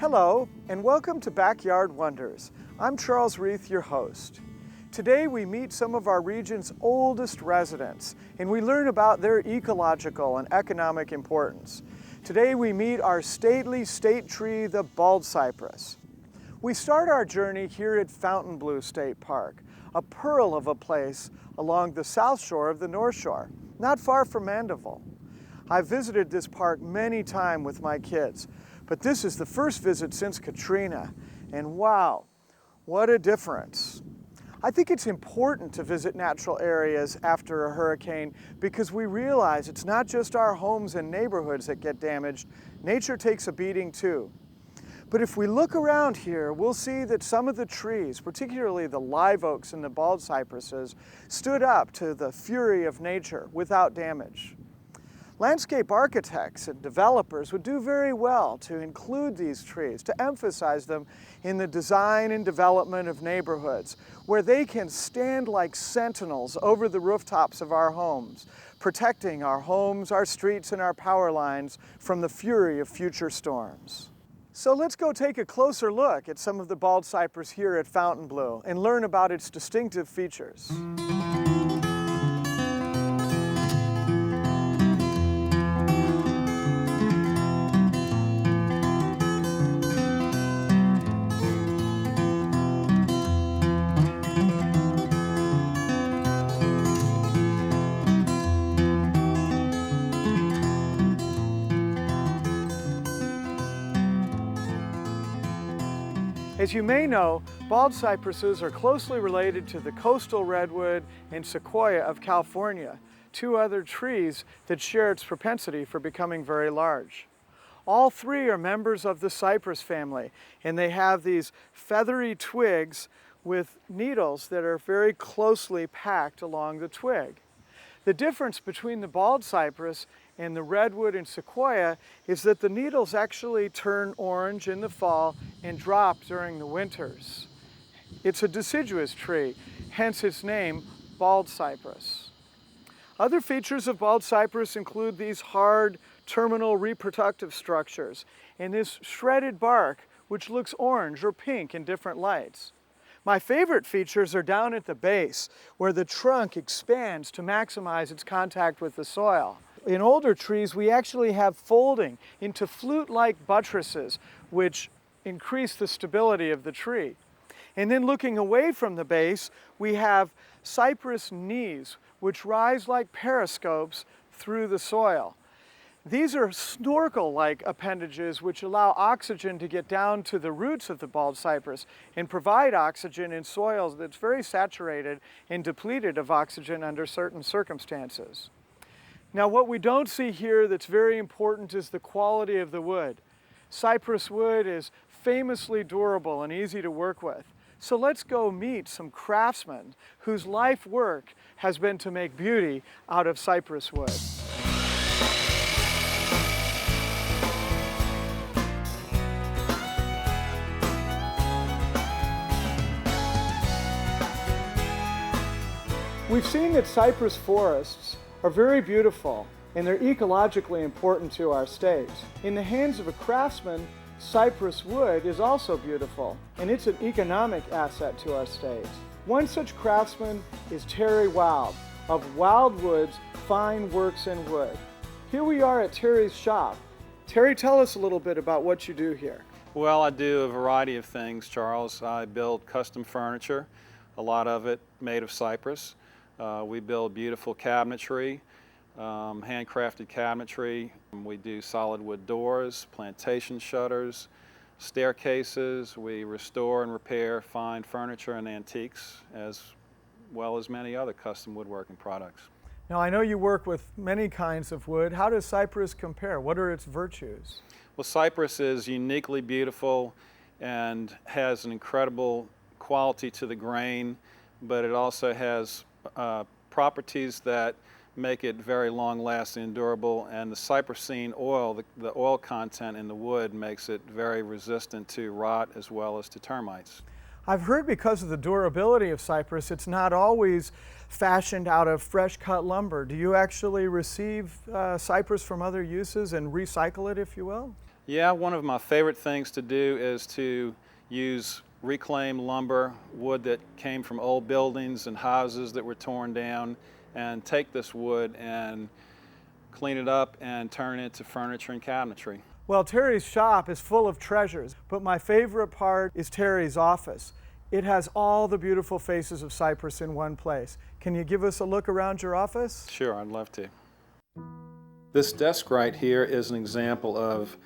Hello, and welcome to Backyard Wonders. I'm Charles Reith, your host. Today we meet some of our region's oldest residents, and we learn about their ecological and economic importance. Today we meet our stately state tree, the Baldcyress. We start our journey here at Fontainebleau State Park, a pearl of a place along the south shore of the North Shore, not far from Mandeville. I've visited this park many times with my kids, but this is the first visit since Katrina, and wow, what a difference. I think it's important to visit natural areas after a hurricane because we realize it's not just our homes and neighborhoods that get damaged, nature takes a beating too. But if we look around here, we'll see that some of the trees, particularly the live oaks and the baldcypresses, stood up to the fury of nature without damage. Landscape architects and developers would do very well to include these trees, to emphasize them in the design and development of neighborhoods, where they can stand like sentinels over the rooftops of our homes, protecting our homes, our streets, and our power lines from the fury of future storms. So let's go take a closer look at some of the baldcypress here at Fontainebleau and learn about its distinctive features. As you may know, baldcypresses are closely related to the coastal redwood and sequoia of California, two other trees that share its propensity for becoming very large. All three are members of the cypress family, and they have these feathery twigs with needles that are very closely packed along the twig. The difference between the baldcypress and the redwood and sequoia is that the needles actually turn orange in the fall and drop during the winters. It's a deciduous tree, hence its name, baldcypress. Other features of baldcypress include these hard terminal reproductive structures and this shredded bark, which looks orange or pink in different lights. My favorite features are down at the base, where the trunk expands to maximize its contact with the soil. In older trees, we actually have folding into flute-like buttresses, which increase the stability of the tree. And then looking away from the base, we have cypress knees, which rise like periscopes through the soil. These are snorkel-like appendages which allow oxygen to get down to the roots of the baldcypress and provide oxygen in soils that's very saturated and depleted of oxygen under certain circumstances. Now, what we don't see here that's very important is the quality of the wood. Cypress wood is famously durable and easy to work with. So let's go meet some craftsmen whose life work has been to make beauty out of cypress wood. We've seen that cypress forests are very beautiful and they're ecologically important to our state. In the hands of a craftsman, cypress wood is also beautiful and it's an economic asset to our state. One such craftsman is Terry Wild of Wild Woods Fine Works in Wood. Here we are at Terry's shop. Terry, tell us a little bit about what you do here. Well, I do a variety of things, Charles. I build custom furniture, a lot of it made of cypress. We build beautiful cabinetry, handcrafted cabinetry. We do solid wood doors, plantation shutters, staircases. We restore and repair fine furniture and antiques, as well as many other custom woodworking products. Now, I know you work with many kinds of wood. How does cypress compare? What are its virtues? Well, cypress is uniquely beautiful and has an incredible quality to the grain, but it also has properties that make it very long-lasting and durable, and the cypressine oil, the oil content in the wood makes it very resistant to rot as well as to termites. I've heard because of the durability of cypress, it's not always fashioned out of fresh cut lumber. Do you actually receive cypress from other uses and recycle it, if you will? Yeah, one of my favorite things to do is to use reclaimed lumber, wood that came from old buildings and houses that were torn down, and take this wood and clean it up and turn it into furniture and cabinetry. Well, Terry's shop is full of treasures, but my favorite part is Terry's office. It has all the beautiful faces of Cypress in one place. Can you give us a look around your office? Sure, I'd love to. This desk right here is an example of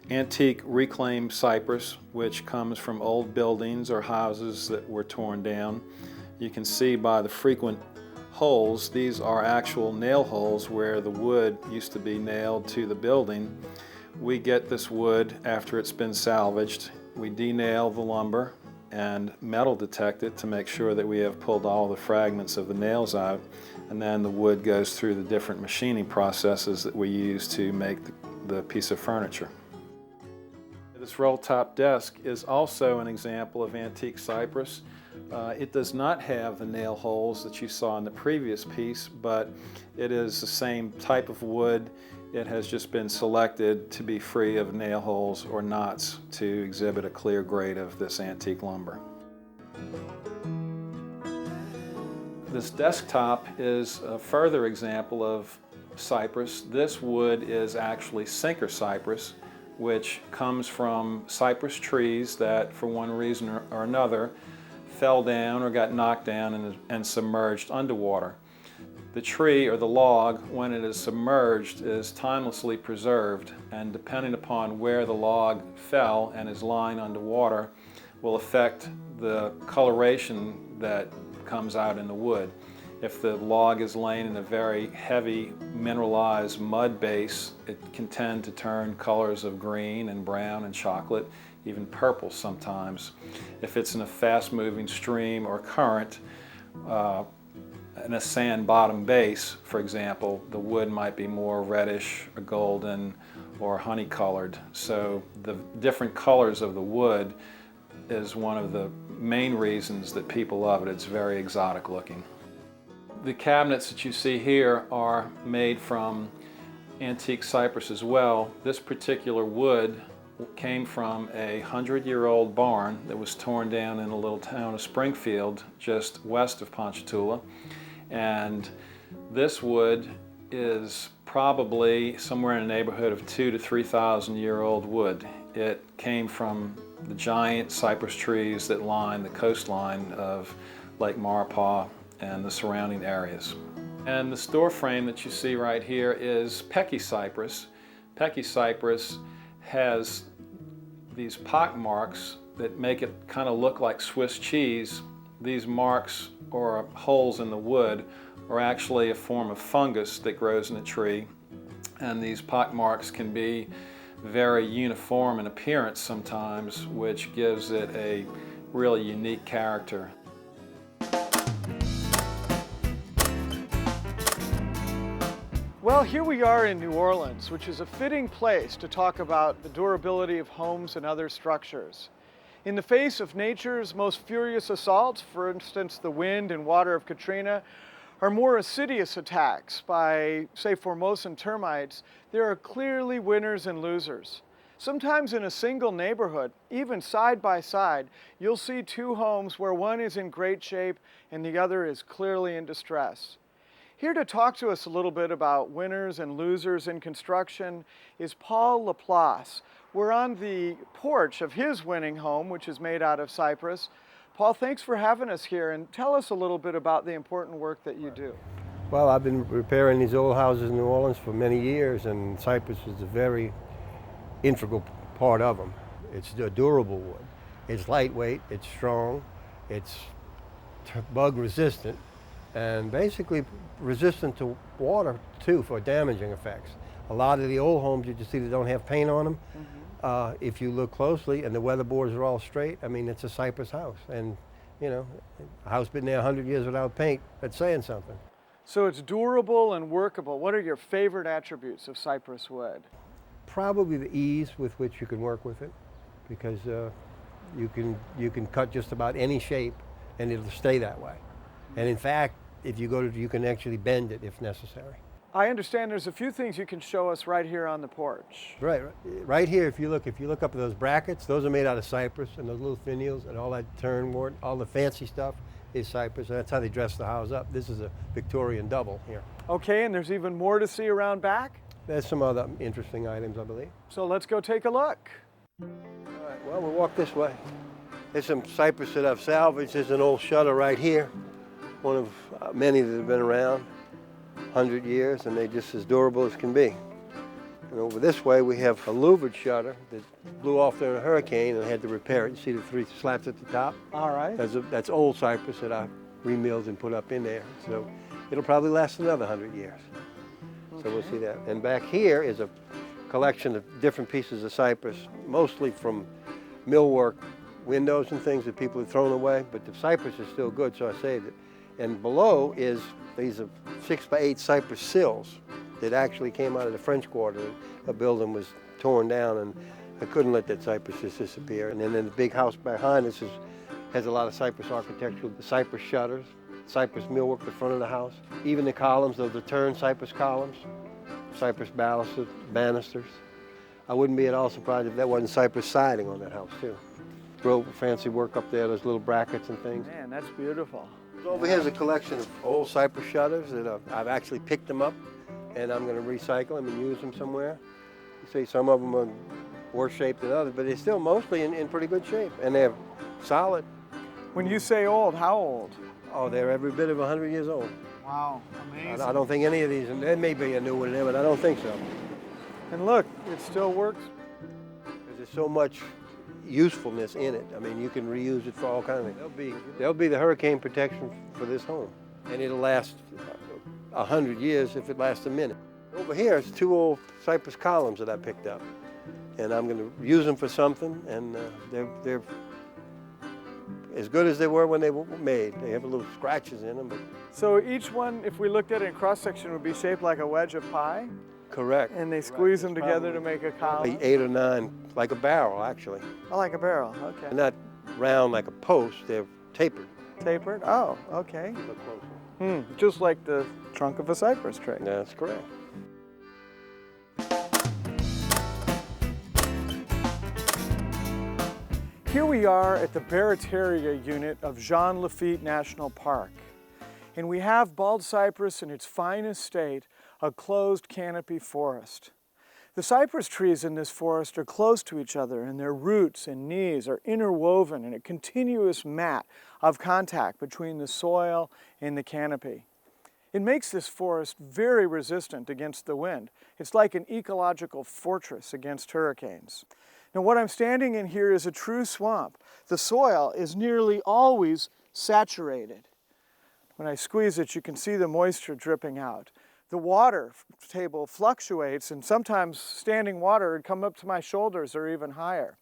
antique reclaimed cypress, which comes from old buildings or houses that were torn down. You can see by the frequent holes, these are actual nail holes where the wood used to be nailed to the building. We get this wood after it's been salvaged. We denail the lumber and metal detect it to make sure that we have pulled all the fragments of the nails out, and then the wood goes through the different machining processes that we use to make the piece of furniture. This roll-top desk is also an example of antique cypress. It does not have the nail holes that you saw in the previous piece, but it is the same type of wood. It has just been selected to be free of nail holes or knots to exhibit a clear grade of this antique lumber. This desktop is a further example of cypress. This wood is actually sinker cypress, which comes from cypress trees that, for one reason or another, fell down or got knocked down and submerged underwater. The tree or the log, when it is submerged, is timelessly preserved, and depending upon where the log fell and is lying underwater will affect the coloration that comes out in the wood. If the log is laying in a very heavy mineralized mud base, it can tend to turn colors of green and brown and chocolate, even purple sometimes. If it's in a fast-moving stream or current, in a sand bottom base, for example, the wood might be more reddish or golden or honey colored. So the different colors of the wood is one of the main reasons that people love it. It's very exotic looking. The cabinets that you see here are made from antique cypress as well. This particular wood came from a 100-year-old barn that was torn down in a little town of Springfield just west of Ponchatoula. And this wood is probably somewhere in the neighborhood of 2,000 to 3,000 year old wood. It came from the giant cypress trees that line the coastline of Lake Maurepas and the surrounding areas. And the store frame that you see right here is Pecky cypress. Pecky cypress has these pock marks that make it kind of look like Swiss cheese. These marks or holes in the wood are actually a form of fungus that grows in a tree, and these pock marks can be very uniform in appearance sometimes, which gives it a really unique character. Well, here we are in New Orleans, which is a fitting place to talk about the durability of homes and other structures. In the face of nature's most furious assaults, for instance, the wind and water of Katrina, or more assiduous attacks by, say, Formosan termites, there are clearly winners and losers. Sometimes in a single neighborhood, even side by side, you'll see two homes where one is in great shape and the other is clearly in distress. Here to talk to us a little bit about winners and losers in construction is Paul Laplace. We're on the porch of his winning home, which is made out of cypress. Paul, thanks for having us here, and tell us a little bit about the important work that you do. Well, I've been repairing these old houses in New Orleans for many years, and cypress is a very integral part of them. It's a durable wood. It's lightweight, it's strong, it's bug resistant, and basically resistant to water too for damaging effects. A lot of the old homes you just see that don't have paint on them, if you look closely and the weatherboards are all straight, I mean, it's a cypress house. And, you know, a house been there 100 years without paint, that's saying something. So it's durable and workable. What are your favorite attributes of cypress wood? Probably the ease with which you can work with it, because you can cut just about any shape and it'll stay that way. And in fact, if you go to, you can actually bend it if necessary. I understand there's a few things you can show us right here on the porch. Right here, if you look up at those brackets, those are made out of cypress, and those little finials and all that turnwort, all the fancy stuff is cypress, and that's how they dress the house up. This is a Victorian double here. Okay, and there's even more to see around back? There's some other interesting items, I believe. So let's go take a look. All right, well, we'll walk this way. There's some cypress that I've salvaged. There's an old shutter right here, one of many that have been around 100 years, and they're just as durable as can be. And over this way, we have a louvered shutter that blew off during a hurricane and I had to repair it. You see the 3 slats at the top? All right. That's old cypress that I remilled and put up in there. So it'll probably last another 100 years. Okay. So we'll see that. And back here is a collection of different pieces of cypress, mostly from millwork windows and things that people have thrown away, but the cypress is still good, so I saved it. And below is these are 6x8 cypress sills that actually came out of the French Quarter. A building was torn down and I couldn't let that cypress just disappear. And then the big house behind us has a lot of cypress architecture, the cypress shutters, cypress millwork at the front of the house. Even the columns, those are turned cypress columns, cypress balusters, banisters. I wouldn't be at all surprised if that wasn't cypress siding on that house too. Real fancy work up there, those little brackets and things. Man, that's beautiful. Over here's a collection of old cypress shutters that I've actually picked them up and I'm going to recycle them and use them somewhere. You see some of them are worse shape than others, but they're still mostly in pretty good shape and they're solid. When you say old, how old? Oh, they're every bit of 100 years old. Wow, amazing. I don't think any of these, and there may be a new one in there, but I don't think so. And look, it still works. There's so much usefulness in it. I mean, you can reuse it for all kinds of things. There'll be the hurricane protection for this home, and it'll last 100 years if it lasts a minute. Over here is 2 old cypress columns that I picked up, and I'm going to use them for something, and they're as good as they were when they were made. They have little scratches in them. But so each one, if we looked at it in cross-section, would be shaped like a wedge of pie? Correct. And they squeeze them together to make a column? 8 or 9, like a barrel, actually. Oh, like a barrel, okay. They're not round like a post, they're tapered. Tapered? Oh, okay. Look closer. Just like the trunk of a cypress tree. That's correct. Here we are at the Barataria unit of Jean Lafitte National Park. And we have baldcypress in its finest state, a closed canopy forest. The cypress trees in this forest are close to each other and their roots and knees are interwoven in a continuous mat of contact between the soil and the canopy. It makes this forest very resistant against the wind. It's like an ecological fortress against hurricanes. Now what I'm standing in here is a true swamp. The soil is nearly always saturated. When I squeeze it, you can see the moisture dripping out. The water table fluctuates, and sometimes standing water would come up to my shoulders or even higher.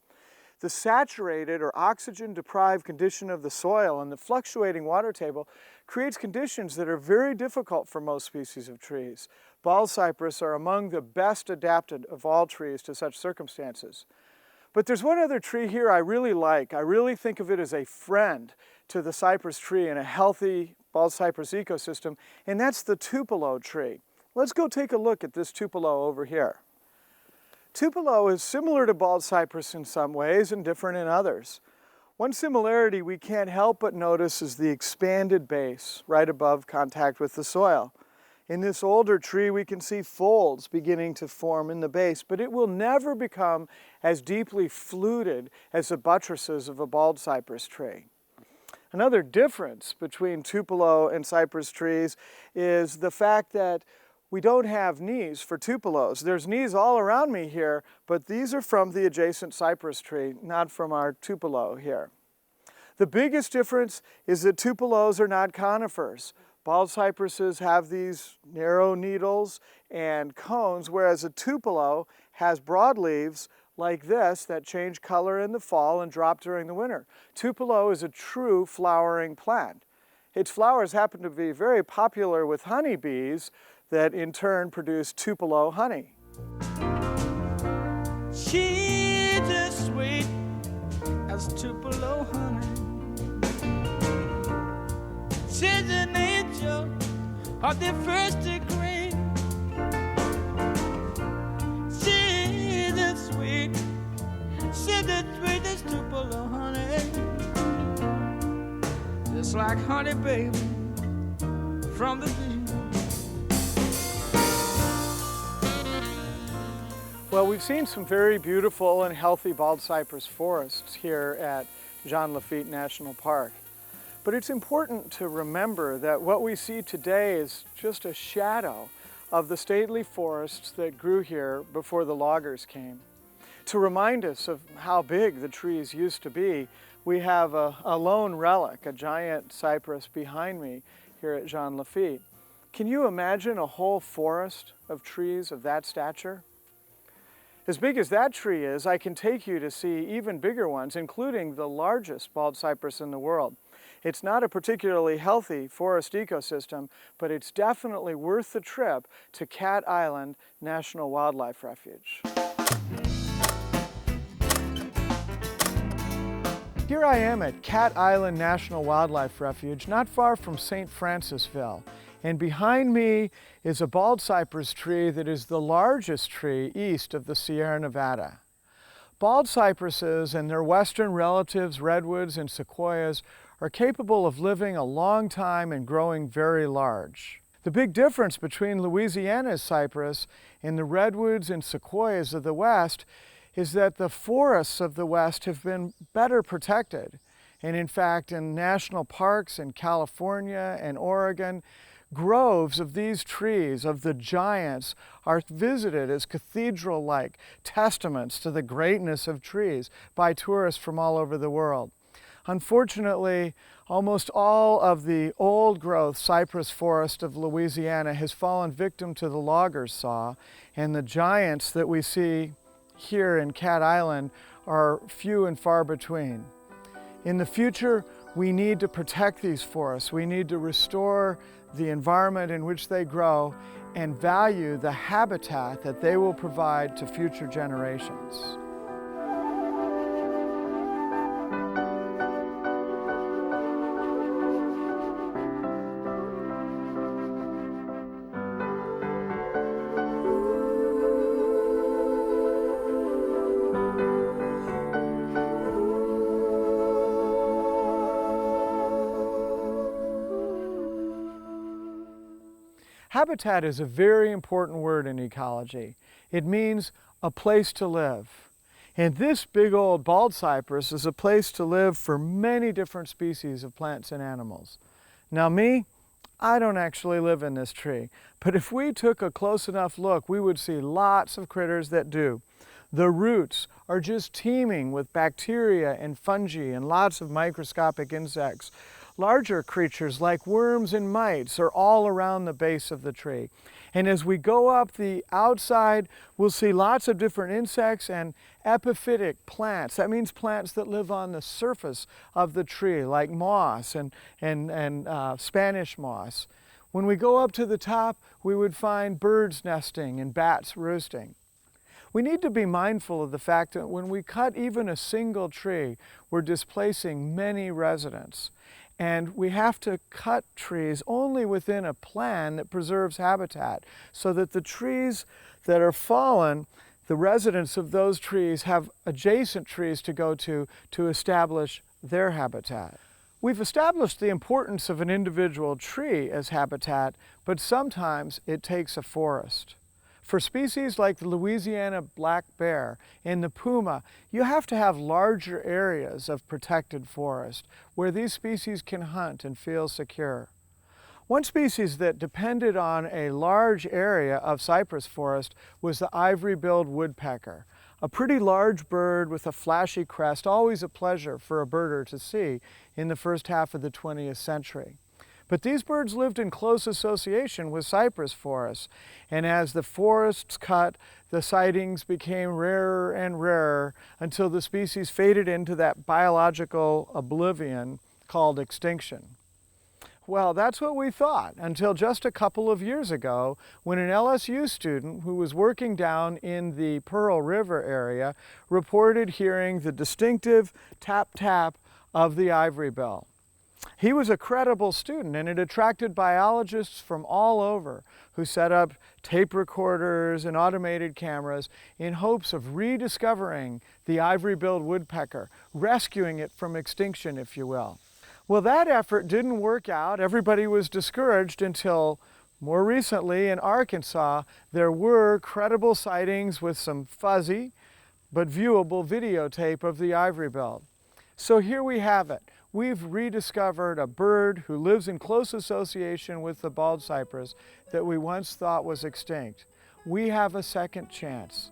The saturated or oxygen-deprived condition of the soil and the fluctuating water table creates conditions that are very difficult for most species of trees. Baldcypress are among the best adapted of all trees to such circumstances. But there's one other tree here I really like. I really think of it as a friend to the cypress tree in a healthy baldcypress ecosystem, and that's the tupelo tree. Let's go take a look at this tupelo over here. Tupelo is similar to baldcypress in some ways and different in others. One similarity we can't help but notice is the expanded base right above contact with the soil. In this older tree, we can see folds beginning to form in the base, but it will never become as deeply fluted as the buttresses of a baldcypress tree. Another difference between tupelo and cypress trees is the fact that we don't have knees for tupelos. There's knees all around me here, but these are from the adjacent cypress tree, not from our tupelo here. The biggest difference is that tupelos are not conifers. Baldcypresses have these narrow needles and cones, whereas a tupelo has broadleaves like this that change color in the fall and drop during the winter. Tupelo is a true flowering plant. Its flowers happen to be very popular with honeybees that in turn produce tupelo honey. She's as sweet as tupelo honey. She's an angel of the first degree. the sweet as Tupelo honey, just like honey, baby, from the bee. Well, we've seen some very beautiful and healthy baldcypress forests here at Jean Lafitte National Park. But it's important to remember that what we see today is just a shadow of the stately forests that grew here before the loggers came. To remind us of how big the trees used to be, we have a lone relic, a giant cypress behind me here at Jean Lafitte. Can you imagine a whole forest of trees of that stature? As big as that tree is, I can take you to see even bigger ones, including the largest baldcypress in the world. It's not a particularly healthy forest ecosystem, but it's definitely worth the trip to Cat Island National Wildlife Refuge. Here I am at Cat Island National Wildlife Refuge, not far from St. Francisville. And behind me is a baldcypress tree that is the largest tree east of the Sierra Nevada. Baldcypresses and their western relatives, redwoods and sequoias, are capable of living a long time and growing very large. The big difference between Louisiana's cypress and the redwoods and sequoias of the West is that the forests of the West have been better protected. And in fact, in national parks in California and Oregon, groves of these trees, of the giants, are visited as cathedral-like testaments to the greatness of trees by tourists from all over the world. Unfortunately, almost all of the old-growth cypress forest of Louisiana has fallen victim to the loggers' saw, and the giants that we see here in Cat Island are few and far between. In the future, we need to protect these forests. We need to restore the environment in which they grow and value the habitat that they will provide to future generations. Habitat is a very important word in ecology. It means a place to live. And this big old baldcypress is a place to live for many different species of plants and animals. Now me, I don't actually live in this tree, but if we took a close enough look, we would see lots of critters that do. The roots are just teeming with bacteria and fungi and lots of microscopic insects. Larger creatures like worms and mites are all around the base of the tree. And as we go up the outside, we'll see lots of different insects and epiphytic plants. That means plants that live on the surface of the tree, like moss and Spanish moss. When we go up to the top, we would find birds nesting and bats roosting. We need to be mindful of the fact that when we cut even a single tree, we're displacing many residents. And we have to cut trees only within a plan that preserves habitat, so that the trees that are fallen, the residents of those trees have adjacent trees to go to establish their habitat. We've established the importance of an individual tree as habitat, but sometimes it takes a forest. For species like the Louisiana black bear and the puma, you have to have larger areas of protected forest where these species can hunt and feel secure. One species that depended on a large area of cypress forest was the ivory-billed woodpecker, a pretty large bird with a flashy crest, always a pleasure for a birder to see in the first half of the 20th century. But these birds lived in close association with cypress forests, and as the forests cut, the sightings became rarer and rarer until the species faded into that biological oblivion called extinction. Well, that's what we thought until just a couple of years ago when an LSU student who was working down in the Pearl River area reported hearing the distinctive tap-tap of the ivory bill. He was a credible student, and it attracted biologists from all over who set up tape recorders and automated cameras in hopes of rediscovering the ivory-billed woodpecker, rescuing it from extinction, if you will. Well, that effort didn't work out. Everybody was discouraged until more recently in Arkansas, there were credible sightings with some fuzzy but viewable videotape of the ivory-billed. So here we have it. We've rediscovered a bird who lives in close association with the baldcypress that we once thought was extinct. We have a second chance.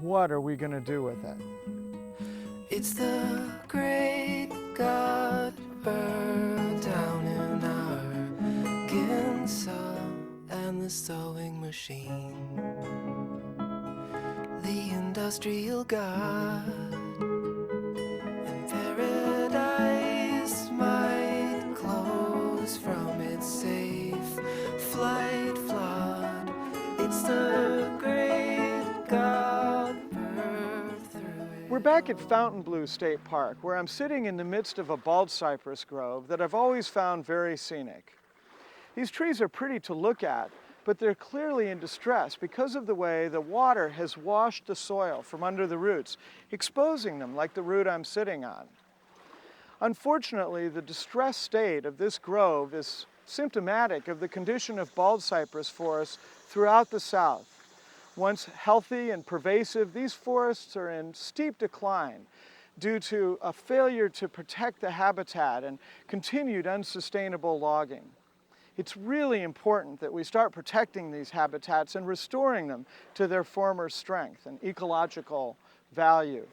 What are we going to do with it? It's the great God bird down in Arkansas, and the sewing machine, the industrial God in paradise might close from its safe flight flood. It's the great God bird through it. We're back at Fontainebleau State Park, where I'm sitting in the midst of a baldcypress grove that I've always found very scenic. These trees are pretty to look at, but they're clearly in distress because of the way the water has washed the soil from under the roots, exposing them like the root I'm sitting on. Unfortunately, the distressed state of this grove is symptomatic of the condition of baldcypress forests throughout the South. Once healthy and pervasive, these forests are in steep decline due to a failure to protect the habitat and continued unsustainable logging. It's really important that we start protecting these habitats and restoring them to their former strength and ecological value.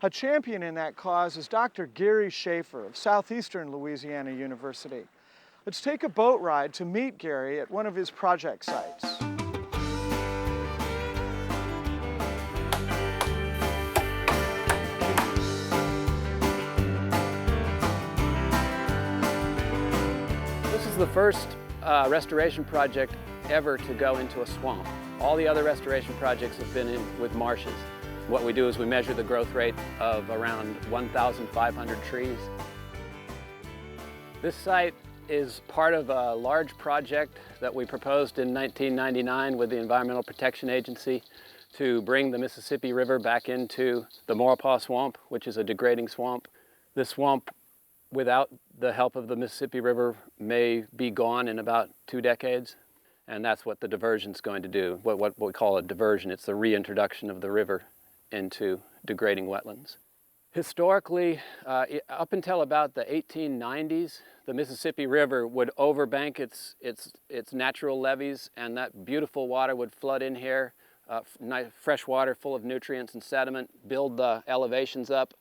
A champion in that cause is Dr. Gary Schaefer of Southeastern Louisiana University. Let's take a boat ride to meet Gary at one of his project sites. This is the first restoration project ever to go into a swamp. All the other restoration projects have been with marshes. What we do is we measure the growth rate of around 1,500 trees. This site is part of a large project that we proposed in 1999 with the Environmental Protection Agency to bring the Mississippi River back into the Maurepas Swamp, which is a degrading swamp. This swamp, without the help of the Mississippi River, may be gone in about 2 decades. And that's what the diversion is going to do, what we call a diversion. It's the reintroduction of the river into degrading wetlands. Historically, up until about the 1890s, the Mississippi River would overbank its natural levees, and that beautiful water would flood in here, fresh water full of nutrients and sediment, build the elevations up,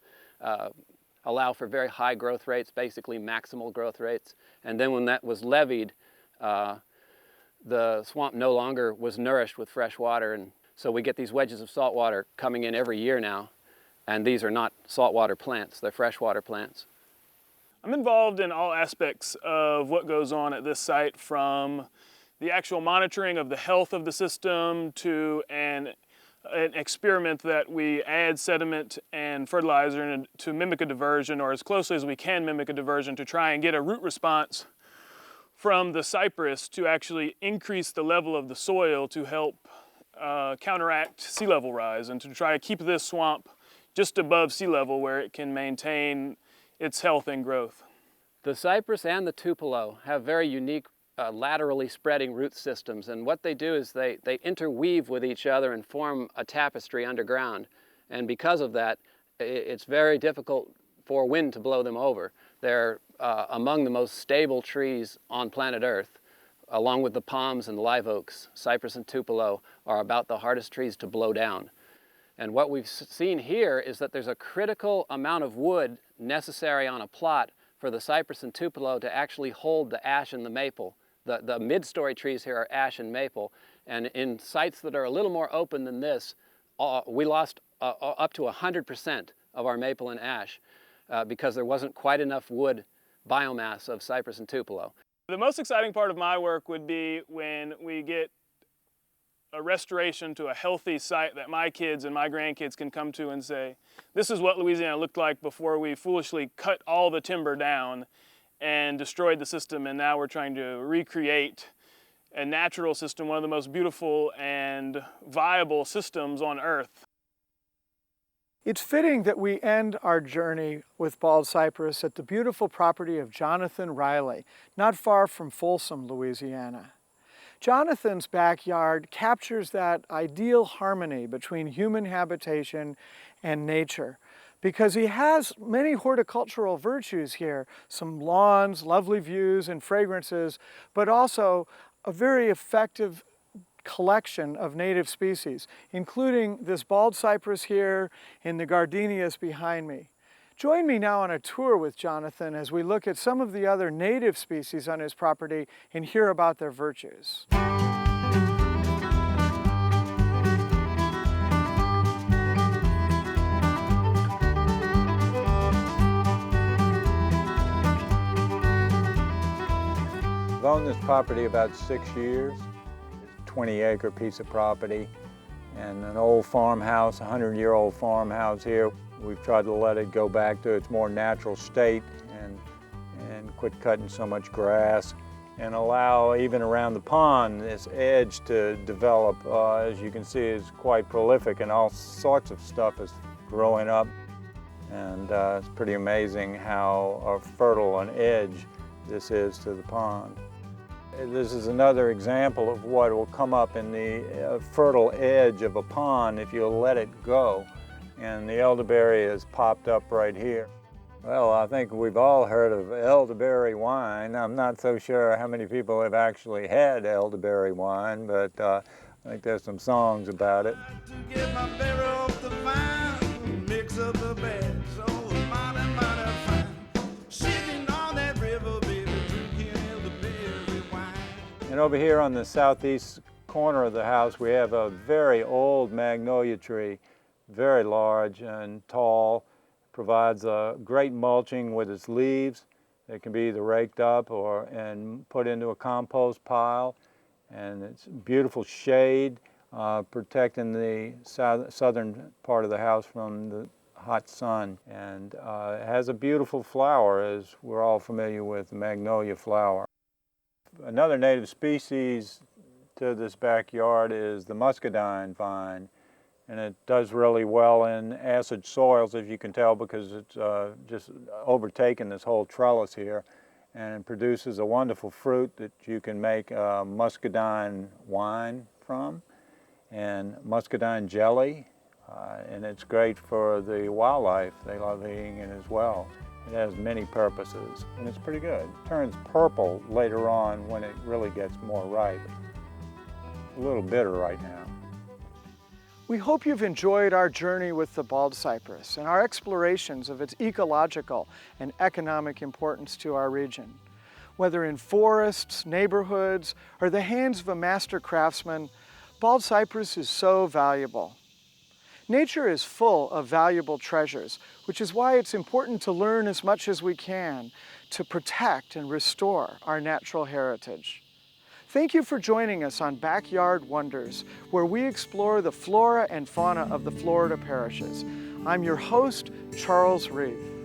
allow for very high growth rates, basically maximal growth rates. And then when that was levied, the swamp no longer was nourished with fresh water, and so we get these wedges of salt water coming in every year now, and these are not saltwater plants, they're freshwater plants. I'm involved in all aspects of what goes on at this site, from the actual monitoring of the health of the system to an experiment that we add sediment and fertilizer to mimic a diversion, or as closely as we can mimic a diversion, to try and get a root response from the cypress to actually increase the level of the soil to help counteract sea level rise, and to try to keep this swamp just above sea level where it can maintain its health and growth. The cypress and the tupelo have very unique laterally spreading root systems, and what they do is they interweave with each other and form a tapestry underground, and because of that it's very difficult for wind to blow them over. They're among the most stable trees on planet Earth. Along with the palms and live oaks, cypress and tupelo are about the hardest trees to blow down. And what we've seen here is that there's a critical amount of wood necessary on a plot for the cypress and tupelo to actually hold the ash and the maple. The mid-story trees here are ash and maple, and in sites that are a little more open than this, we lost up to 100% of our maple and ash because there wasn't quite enough wood biomass of cypress and tupelo. The most exciting part of my work would be when we get a restoration to a healthy site that my kids and my grandkids can come to and say, this is what Louisiana looked like before we foolishly cut all the timber down and destroyed the system, and now we're trying to recreate a natural system, one of the most beautiful and viable systems on Earth. It's fitting that we end our journey with baldcypress at the beautiful property of Jonathan Riley, not far from Folsom, Louisiana. Jonathan's backyard captures that ideal harmony between human habitation and nature, because he has many horticultural virtues here, some lawns, lovely views and fragrances, but also a very effective collection of native species, including this baldcypress here and the gardenias behind me. Join me now on a tour with Jonathan as we look at some of the other native species on his property and hear about their virtues. I've owned this property about 6 years. It's a 20-acre piece of property and an old farmhouse, a 100-year-old farmhouse here. We've tried to let it go back to its more natural state and quit cutting so much grass and allow even around the pond this edge to develop. As you can see, it's quite prolific and all sorts of stuff is growing up. And it's pretty amazing how fertile an edge this is to the pond. This is another example of what will come up in the fertile edge of a pond if you let it go. And the elderberry has popped up right here. Well, I think we've all heard of elderberry wine. I'm not so sure how many people have actually had elderberry wine, but I think there's some songs about it. To get my berry off the vine, mix up the bed, so mighty, mighty fine. Sitting on that river, baby, drinking elderberry wine. And over here on the southeast corner of the house, we have a very old magnolia tree, very large and tall, provides a great mulching with its leaves. It can be either raked up and put into a compost pile, and it's beautiful shade, protecting the southern part of the house from the hot sun. And it has a beautiful flower, as we're all familiar with the magnolia flower. Another native species to this backyard is the muscadine vine. And it does really well in acid soils, as you can tell, because it's just overtaken this whole trellis here. And it produces a wonderful fruit that you can make muscadine wine from, and muscadine jelly. And it's great for the wildlife. They love eating it as well. It has many purposes, and it's pretty good. It turns purple later on when it really gets more ripe. A little bitter right now. We hope you've enjoyed our journey with the baldcypress and our explorations of its ecological and economic importance to our region. Whether in forests, neighborhoods, or the hands of a master craftsman, baldcypress is so valuable. Nature is full of valuable treasures, which is why it's important to learn as much as we can to protect and restore our natural heritage. Thank you for joining us on Backyard Wonders, where we explore the flora and fauna of the Florida parishes. I'm your host, Charles Reeve.